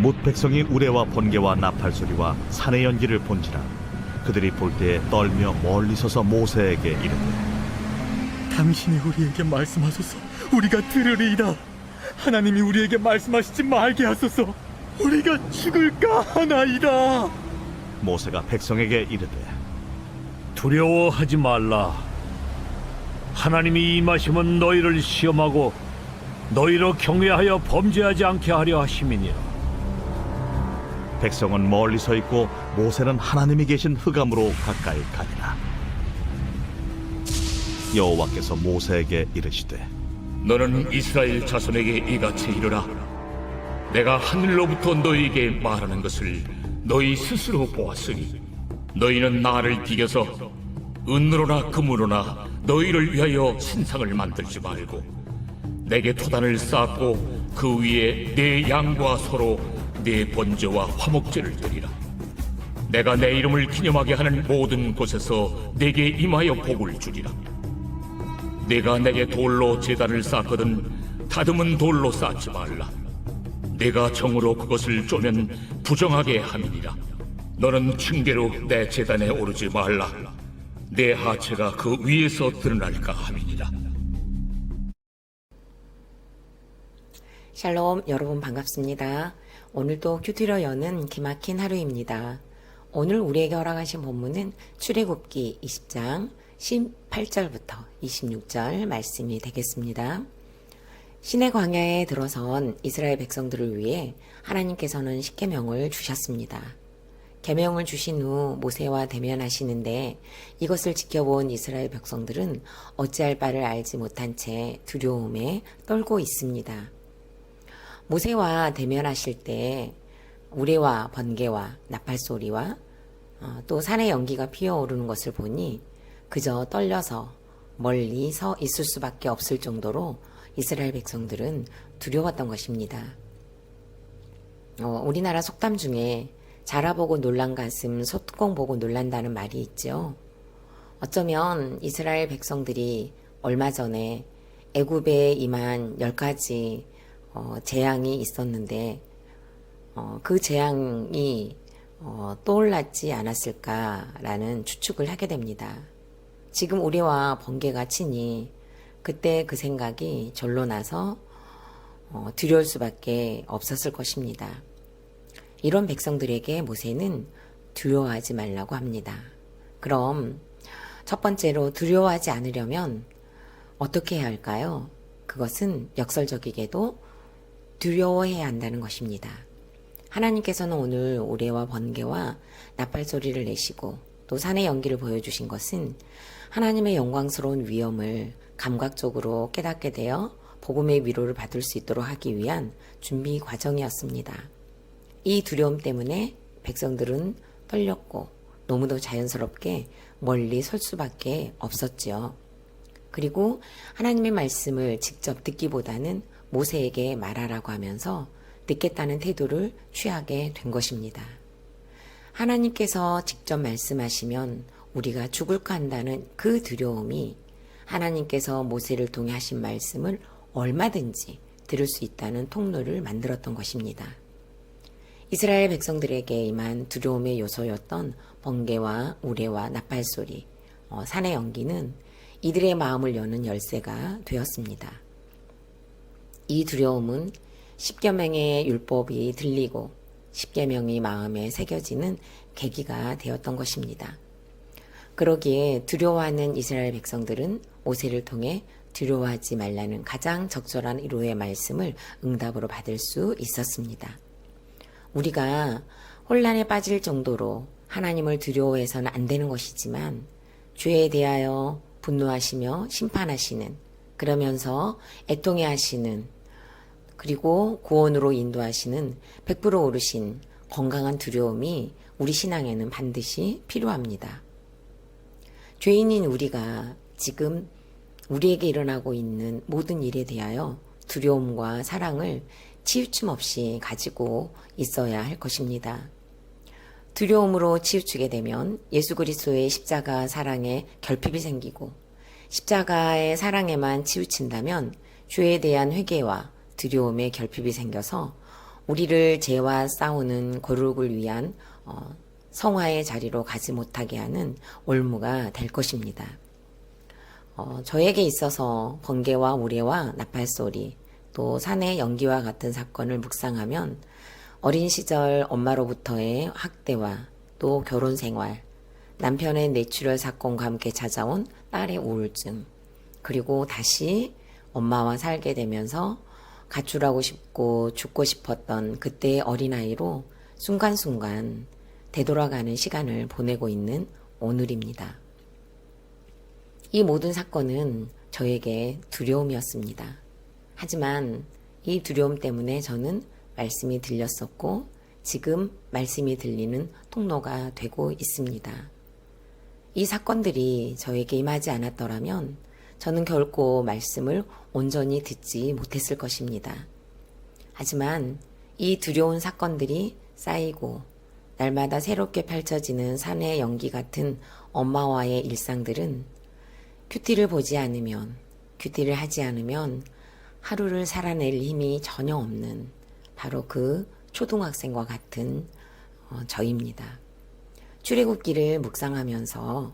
뭇 백성이 우레와 번개와 나팔 소리와 산의 연기를 본지라 그들이 볼 때에 떨며 멀리 서서 모세에게 이르되 당신이 우리에게 말씀하소서. 우리가 들으리이다. 하나님이 우리에게 말씀하시지 말게 하소서. 우리가 죽을까 하나이다. 모세가 백성에게 이르되 두려워하지 말라. 하나님이 임하시면 너희를 시험하고 너희로 경외하여 범죄하지 않게 하려 하심이니라. 백성은 멀리 서 있고 모세는 하나님이 계신 흑암으로 가까이 가니라. 여호와께서 모세에게 이르시되 너는 이스라엘 자손에게 이같이 이르라. 내가 하늘로부터 너희에게 말하는 것을 너희 스스로 보았으니 너희는 나를 비겨서 은으로나 금으로나 너희를 위하여 신상을 만들지 말고 내게 토단을 쌓고 그 위에 내 양과 소로 내 번제와 화목제를 드리라. 내가 내 이름을 기념하게 하는 모든 곳에서 내게 임하여 복을 주리라. 내가 내게 돌로 제단을 쌓거든 다듬은 돌로 쌓지 말라. 내가 정으로 그것을 쪼면 부정하게 함이니라. 너는 층계로 내 제단에 오르지 말라. 내 하체가 그 위에서 드러날까 함이니라. 샬롬, 여러분 반갑습니다. 오늘도 큐티러 여는 기막힌 하루입니다. 오늘 우리에게 허락하신 본문은 출애굽기 20장 18절부터 26절 말씀이 되겠습니다. 시내 광야에 들어선 이스라엘 백성들을 위해 하나님께서는 십계명을 주셨습니다. 계명을 주신 후 모세와 대면하시는데 이것을 지켜본 이스라엘 백성들은 어찌할 바를 알지 못한 채 두려움에 떨고 있습니다. 모세와 대면하실 때 우레와 번개와 나팔 소리와 또 산의 연기가 피어오르는 것을 보니 그저 떨려서 멀리 서 있을 수밖에 없을 정도로 이스라엘 백성들은 두려웠던 것입니다. 우리나라 속담 중에 자라보고 놀란 가슴 소뚜껑 보고 놀란다는 말이 있죠. 어쩌면 이스라엘 백성들이 얼마 전에 애굽에 임한 10가지 재앙이 있었는데 그 재앙이 떠올랐지 않았을까라는 추측을 하게 됩니다. 지금 우리와 번개가 치니 그때 그 생각이 절로 나서 두려울 수밖에 없었을 것입니다. 이런 백성들에게 모세는 두려워하지 말라고 합니다. 그럼 첫 번째로 두려워하지 않으려면 어떻게 해야 할까요? 그것은 역설적이게도 두려워해야 한다는 것입니다. 하나님께서는 오늘 우레와 번개와 나팔 소리를 내시고 또 산의 연기를 보여주신 것은 하나님의 영광스러운 위엄을 감각적으로 깨닫게 되어 복음의 위로를 받을 수 있도록 하기 위한 준비 과정이었습니다. 이 두려움 때문에 백성들은 떨렸고 너무도 자연스럽게 멀리 설 수밖에 없었지요. 그리고 하나님의 말씀을 직접 듣기보다는 모세에게 말하라고 하면서 듣겠다는 태도를 취하게 된 것입니다. 하나님께서 직접 말씀하시면 우리가 죽을까 한다는 그 두려움이 하나님께서 모세를 통해 하신 말씀을 얼마든지 들을 수 있다는 통로를 만들었던 것입니다. 이스라엘 백성들에게 임한 두려움의 요소였던 번개와 우레와 나팔 소리, 산의 연기는 이들의 마음을 여는 열쇠가 되었습니다. 이 두려움은 십계명의 율법이 들리고 십계명이 마음에 새겨지는 계기가 되었던 것입니다. 그러기에 두려워하는 이스라엘 백성들은 모세를 통해 두려워하지 말라는 가장 적절한 위로의 말씀을 응답으로 받을 수 있었습니다. 우리가 혼란에 빠질 정도로 하나님을 두려워해서는 안 되는 것이지만 죄에 대하여 분노하시며 심판하시는, 그러면서 애통해 하시는, 그리고 구원으로 인도하시는 100% 오르신 건강한 두려움이 우리 신앙에는 반드시 필요합니다. 죄인인 우리가 지금 우리에게 일어나고 있는 모든 일에 대하여 두려움과 사랑을 치우침 없이 가지고 있어야 할 것입니다. 두려움으로 치우치게 되면 예수 그리스도의 십자가 사랑에 결핍이 생기고 십자가의 사랑에만 치우친다면 죄에 대한 회개와 두려움에 결핍이 생겨서 우리를 죄와 싸우는 거룩을 위한 성화의 자리로 가지 못하게 하는 올무가 될 것입니다. 저에게 있어서 번개와 우레와 나팔소리, 또 산의 연기와 같은 사건을 묵상하면 어린 시절 엄마로부터의 학대와 또 결혼 생활, 남편의 뇌출혈 사건과 함께 찾아온 딸의 우울증, 그리고 다시 엄마와 살게 되면서 가출하고 싶고 죽고 싶었던 그때의 어린아이로 순간순간 되돌아가는 시간을 보내고 있는 오늘입니다. 이 모든 사건은 저에게 두려움이었습니다. 하지만 이 두려움 때문에 저는 말씀이 들렸었고 지금 말씀이 들리는 통로가 되고 있습니다. 이 사건들이 저에게 임하지 않았더라면 저는 결코 말씀을 온전히 듣지 못했을 것입니다. 하지만 이 두려운 사건들이 쌓이고 날마다 새롭게 펼쳐지는 산의 연기 같은 엄마와의 일상들은 큐티를 보지 않으면, 큐티를 하지 않으면 하루를 살아낼 힘이 전혀 없는 바로 그 초등학생과 같은 저입니다. 출애굽기를 묵상하면서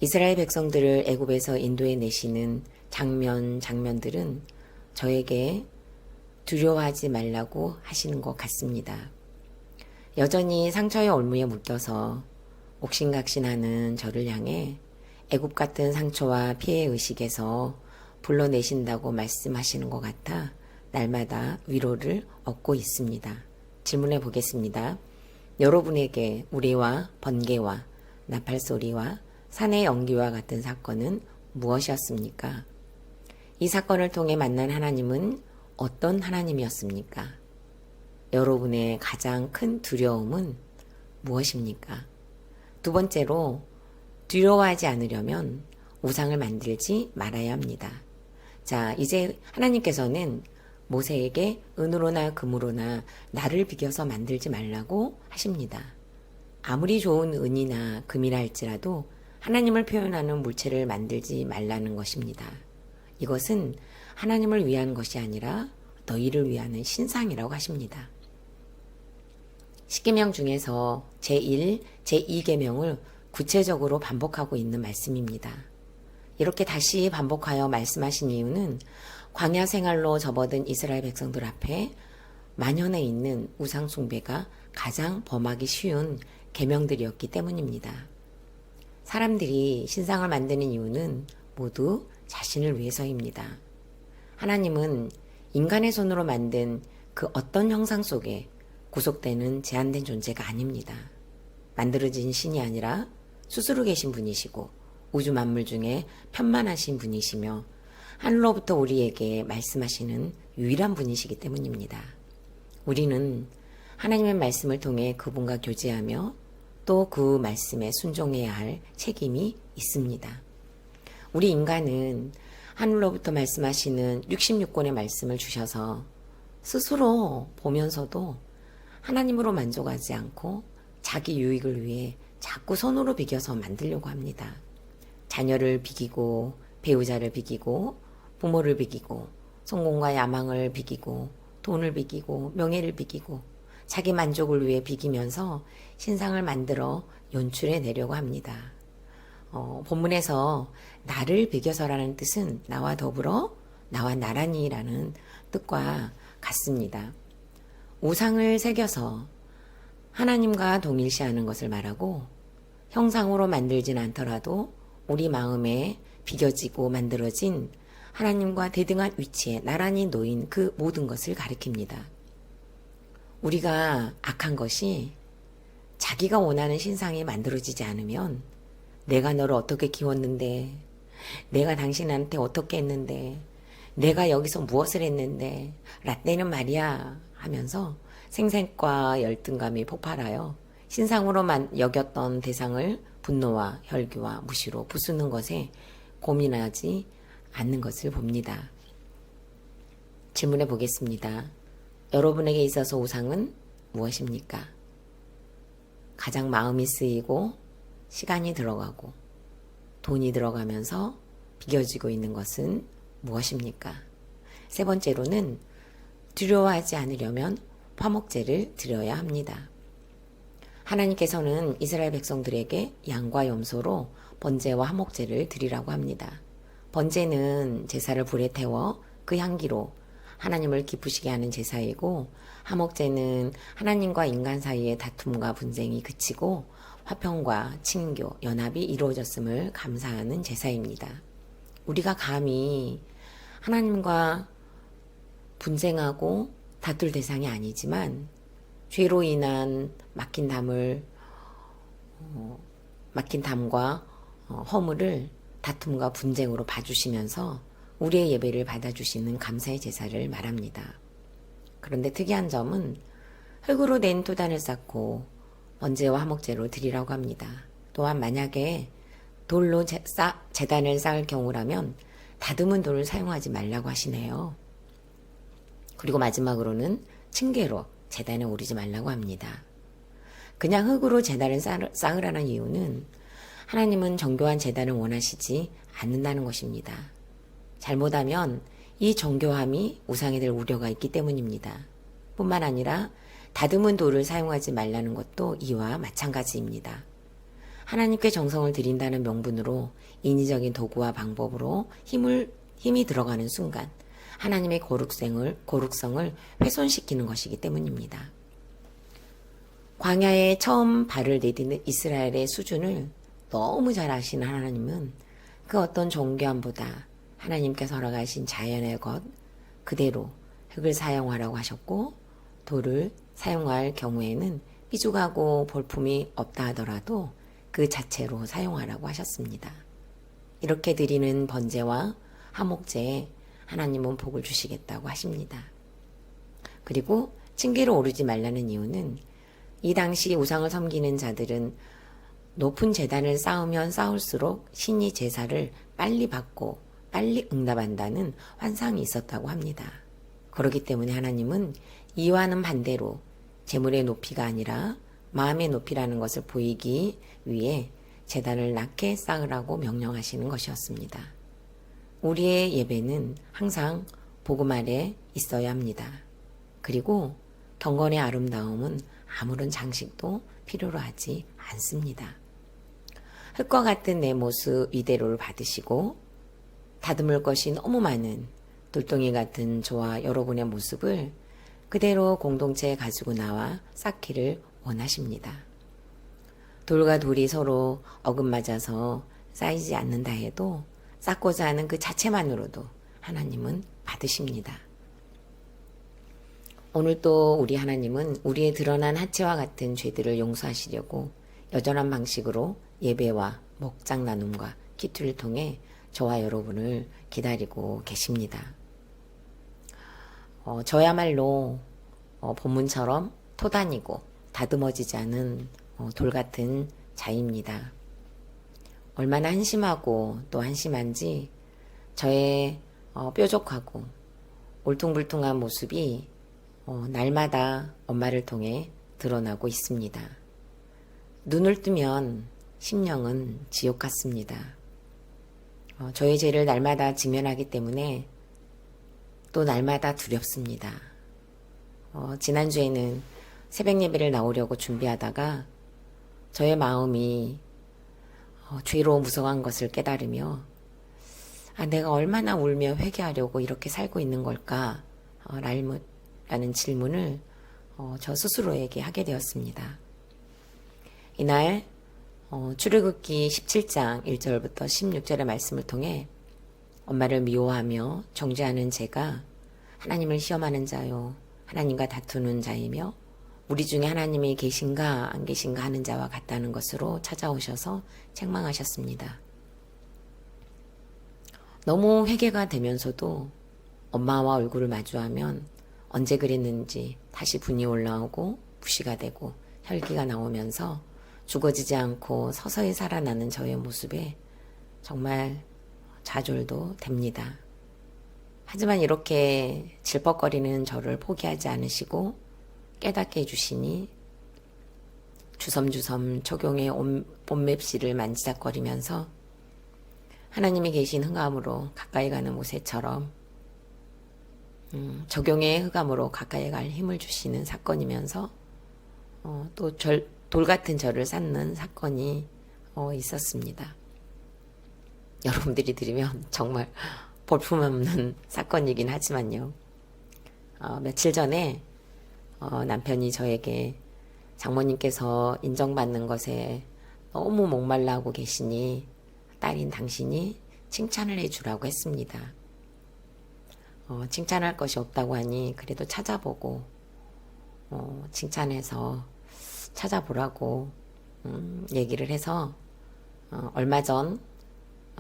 이스라엘 백성들을 애굽에서 인도해 내시는 장면들은 저에게 두려워하지 말라고 하시는 것 같습니다. 여전히 상처의 올무에 묶여서 옥신각신하는 저를 향해 애굽 같은 상처와 피해 의식에서 불러내신다고 말씀하시는 것 같아 날마다 위로를 얻고 있습니다. 질문해 보겠습니다. 여러분에게 우레와 번개와 나팔소리와 산의 연기와 같은 사건은 무엇이었습니까? 이 사건을 통해 만난 하나님은 어떤 하나님이었습니까? 여러분의 가장 큰 두려움은 무엇입니까? 두 번째로, 두려워하지 않으려면 우상을 만들지 말아야 합니다. 자, 이제 하나님께서는 모세에게 은으로나 금으로나 나를 비겨서 만들지 말라고 하십니다. 아무리 좋은 은이나 금이라 할지라도 하나님을 표현하는 물체를 만들지 말라는 것입니다. 이것은 하나님을 위한 것이 아니라 너희를 위하는 신상이라고 하십니다. 십계명 중에서 제1, 제2계명을 구체적으로 반복하고 있는 말씀입니다. 이렇게 다시 반복하여 말씀하신 이유는 광야 생활로 접어든 이스라엘 백성들 앞에 만연해 있는 우상 숭배가 가장 범하기 쉬운 계명들이었기 때문입니다. 사람들이 신상을 만드는 이유는 모두 자신을 위해서입니다. 하나님은 인간의 손으로 만든 그 어떤 형상 속에 구속되는 제한된 존재가 아닙니다. 만들어진 신이 아니라 스스로 계신 분이시고 우주 만물 중에 편만하신 분이시며 하늘로부터 우리에게 말씀하시는 유일한 분이시기 때문입니다. 우리는 하나님의 말씀을 통해 그분과 교제하며 또 그 말씀에 순종해야 할 책임이 있습니다. 우리 인간은 하늘로부터 말씀하시는 66권의 말씀을 주셔서 스스로 보면서도 하나님으로 만족하지 않고 자기 유익을 위해 자꾸 손으로 비겨서 만들려고 합니다. 자녀를 비기고 배우자를 비기고 부모를 비기고 성공과 야망을 비기고 돈을 비기고 명예를 비기고 자기 만족을 위해 비기면서 신상을 만들어 연출해 내려고 합니다. 본문에서 나를 비겨서라는 뜻은 나와 더불어 나와 나란히라는 뜻과 같습니다. 우상을 새겨서 하나님과 동일시하는 것을 말하고 형상으로 만들진 않더라도 우리 마음에 비겨지고 만들어진 하나님과 대등한 위치에 나란히 놓인 그 모든 것을 가리킵니다. 우리가 악한 것이 자기가 원하는 신상이 만들어지지 않으면 내가 너를 어떻게 키웠는데, 내가 당신한테 어떻게 했는데, 내가 여기서 무엇을 했는데, 라떼는 말이야 하면서 생색과 열등감이 폭발하여 신상으로만 여겼던 대상을 분노와 혈기와 무시로 부수는 것에 고민하지 않는 것을 봅니다. 질문해 보겠습니다. 여러분에게 있어서 우상은 무엇입니까? 가장 마음이 쓰이고 시간이 들어가고 돈이 들어가면서 비겨지고 있는 것은 무엇입니까? 세 번째로는 두려워하지 않으려면 화목제를 드려야 합니다. 하나님께서는 이스라엘 백성들에게 양과 염소로 번제와 화목제를 드리라고 합니다. 번제는 제사를 불에 태워 그 향기로 하나님을 기쁘시게 하는 제사이고, 화목제는 하나님과 인간 사이의 다툼과 분쟁이 그치고 화평과 친교, 연합이 이루어졌음을 감사하는 제사입니다. 우리가 감히 하나님과 분쟁하고 다툴 대상이 아니지만 죄로 인한 막힌 담과 허물을 다툼과 분쟁으로 봐주시면서 우리의 예배를 받아주시는 감사의 제사를 말합니다. 그런데 특이한 점은 흙으로 낸 토단을 쌓고 번제와 화목제로 드리라고 합니다. 또한 만약에 돌로 제단을 쌓을 경우라면 다듬은 돌을 사용하지 말라고 하시네요. 그리고 마지막으로는 층계로 제단에 오르지 말라고 합니다. 그냥 흙으로 제단을 쌓으라는 이유는 하나님은 정교한 제단을 원하시지 않는다는 것입니다. 잘못하면 이 정교함이 우상이 될 우려가 있기 때문입니다. 뿐만 아니라 다듬은 돌을 사용하지 말라는 것도 이와 마찬가지입니다. 하나님께 정성을 드린다는 명분으로 인위적인 도구와 방법으로 힘이 들어가는 순간 하나님의 거룩성을 훼손시키는 것이기 때문입니다. 광야에 처음 발을 내딛는 이스라엘의 수준을 너무 잘 아시는 하나님은 그 어떤 정교함보다 하나님께서 허락하신 자연의 것 그대로 흙을 사용하라고 하셨고, 돌을 사용할 경우에는 삐죽하고 볼품이 없다 하더라도 그 자체로 사용하라고 하셨습니다. 이렇게 드리는 번제와 화목제에 하나님은 복을 주시겠다고 하십니다. 그리고 층계로 오르지 말라는 이유는 이 당시 우상을 섬기는 자들은 높은 제단을 쌓으면 쌓을수록 신이 제사를 빨리 받고 빨리 응답한다는 환상이 있었다고 합니다. 그렇기 때문에 하나님은 이와는 반대로 재물의 높이가 아니라 마음의 높이라는 것을 보이기 위해 제단을 낮게 쌓으라고 명령하시는 것이었습니다. 우리의 예배는 항상 복음 아래 있어야 합니다. 그리고 경건의 아름다움은 아무런 장식도 필요로 하지 않습니다. 흙과 같은 내 모습 이대로를 받으시고 다듬을 것이 너무 많은 돌덩이 같은 저와 여러분의 모습을 그대로 공동체에 가지고 나와 쌓기를 원하십니다. 돌과 돌이 서로 어긋맞아서 쌓이지 않는다 해도 쌓고자 하는 그 자체만으로도 하나님은 받으십니다. 오늘 또 우리 하나님은 우리의 드러난 하체와 같은 죄들을 용서하시려고 여전한 방식으로 예배와 목장 나눔과 키트를 통해 저와 여러분을 기다리고 계십니다. 저야말로 본문처럼 토단이고 다듬어지지 않은 돌 같은 자입니다. 얼마나 한심하고 또 한심한지 저의 뾰족하고 울퉁불퉁한 모습이 날마다 엄마를 통해 드러나고 있습니다. 눈을 뜨면 심령은 지옥 같습니다. 저의 죄를 날마다 직면하기 때문에 또 날마다 두렵습니다. 지난주에는 새벽 예배를 나오려고 준비하다가 저의 마음이 죄로 무성한 것을 깨달으며 내가 얼마나 울며 회개하려고 이렇게 살고 있는 걸까? 라는 질문을 저 스스로에게 하게 되었습니다. 이날 출애굽기 17장 1절부터 16절의 말씀을 통해 엄마를 미워하며 정죄하는 제가 하나님을 시험하는 자요 하나님과 다투는 자이며 우리 중에 하나님이 계신가 안 계신가 하는 자와 같다는 것으로 찾아오셔서 책망하셨습니다. 너무 회개가 되면서도 엄마와 얼굴을 마주하면 언제 그랬는지 다시 분이 올라오고 부시가 되고 혈기가 나오면서 죽어지지 않고 서서히 살아나는 저의 모습에 정말 좌절도 됩니다. 하지만 이렇게 질퍽거리는 저를 포기하지 않으시고 깨닫게 해주시니 주섬주섬 적용의 옷맵시를 만지작거리면서 하나님이 계신 흥함으로 가까이 가는 모세처럼 적용의 흑암으로 가까이 갈 힘을 주시는 사건이면서 또 돌 같은 저를 쌓는 사건이 있었습니다. 여러분들이 들으면 정말 볼품없는 사건이긴 하지만요. 며칠 전에 남편이 저에게 장모님께서 인정받는 것에 너무 목말라하고 계시니 딸인 당신이 칭찬을 해주라고 했습니다. 칭찬할 것이 없다고 하니 그래도 찾아보고 칭찬해서 찾아보라고 얘기를 해서 얼마 전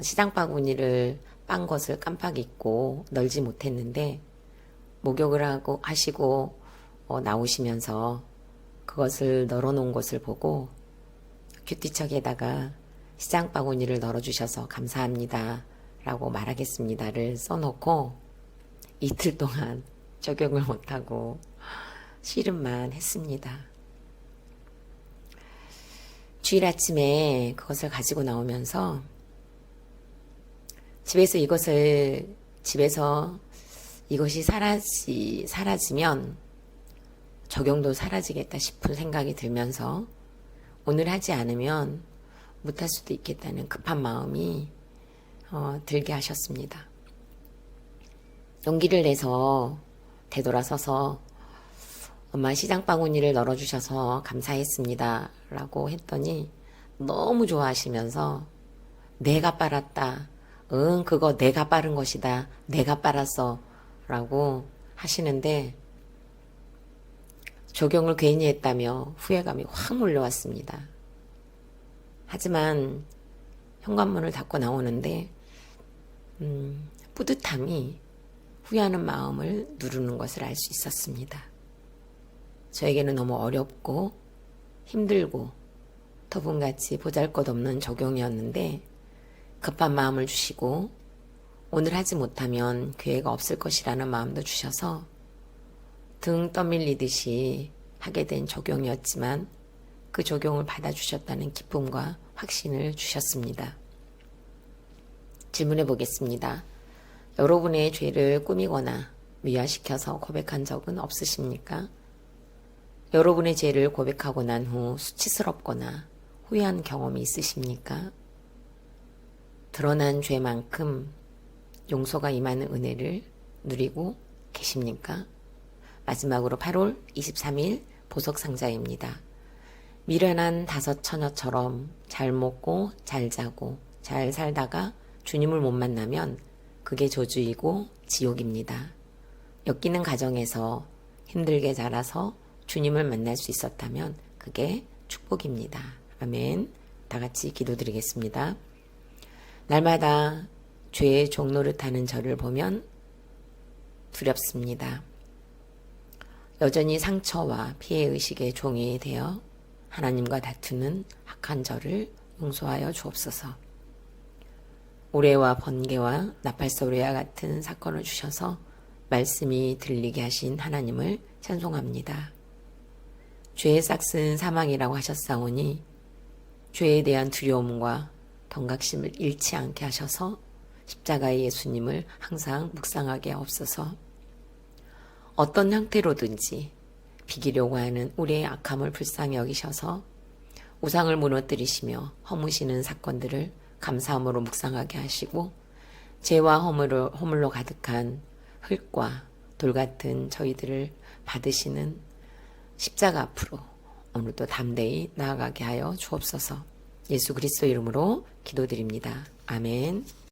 시장 바구니를 빤 것을 깜빡 잊고 널지 못했는데 목욕을 하시고 나오시면서 그것을 널어놓은 것을 보고 큐티척에다가 시장 바구니를 널어주셔서 감사합니다 라고 말하겠습니다를 써놓고 이틀 동안 적용을 못하고 씨름만 했습니다. 주일 아침에 그것을 가지고 나오면서 집에서 이것이 사라지면 적용도 사라지겠다 싶은 생각이 들면서 오늘 하지 않으면 못할 수도 있겠다는 급한 마음이 들게 하셨습니다. 용기를 내서 되돌아서서 엄마 시장 바구니를 널어주셔서 감사했습니다 라고 했더니 너무 좋아하시면서 내가 빨았다. 응, 그거 내가 빠른 것이다. 내가 빨았어 라고 하시는데 적용을 괜히 했다며 후회감이 확 몰려왔습니다. 하지만 현관문을 닫고 나오는데 뿌듯함이 후회하는 마음을 누르는 것을 알 수 있었습니다. 저에게는 너무 어렵고 힘들고 터분같이 보잘것없는 적용이었는데 급한 마음을 주시고 오늘 하지 못하면 기회가 없을 것이라는 마음도 주셔서 등 떠밀리듯이 하게 된 적용이었지만 그 적용을 받아주셨다는 기쁨과 확신을 주셨습니다. 질문해 보겠습니다. 여러분의 죄를 꾸미거나 미화시켜서 고백한 적은 없으십니까? 여러분의 죄를 고백하고 난 후 수치스럽거나 후회한 경험이 있으십니까? 드러난 죄만큼 용서가 임하는 은혜를 누리고 계십니까? 마지막으로 8월 23일 보석상자입니다. 미련한 5 처녀처럼 잘 먹고 잘 자고 잘 살다가 주님을 못 만나면 그게 저주이고 지옥입니다. 엮이는 가정에서 힘들게 자라서 주님을 만날 수 있었다면 그게 축복입니다. 아멘. 다 같이 기도드리겠습니다. 날마다 죄의 종노릇하는 저를 보면 두렵습니다. 여전히 상처와 피해의식의 종이 되어 하나님과 다투는 악한 저를 용서하여 주옵소서. 오래와 번개와 나팔소리와 같은 사건을 주셔서 말씀이 들리게 하신 하나님을 찬송합니다. 죄의 싹은 사망이라고 하셨사오니 죄에 대한 두려움과 경각심을 잃지 않게 하셔서 십자가의 예수님을 항상 묵상하게 하옵소서. 어떤 형태로든지 비기려고 하는 우리의 악함을 불쌍히 여기셔서 우상을 무너뜨리시며 허무시는 사건들을 감사함으로 묵상하게 하시고 죄와 허물로 가득한 흙과 돌 같은 저희들을 받으시는 십자가 앞으로 오늘도 담대히 나아가게 하여 주옵소서. 예수 그리스도 이름으로 기도드립니다. 아멘.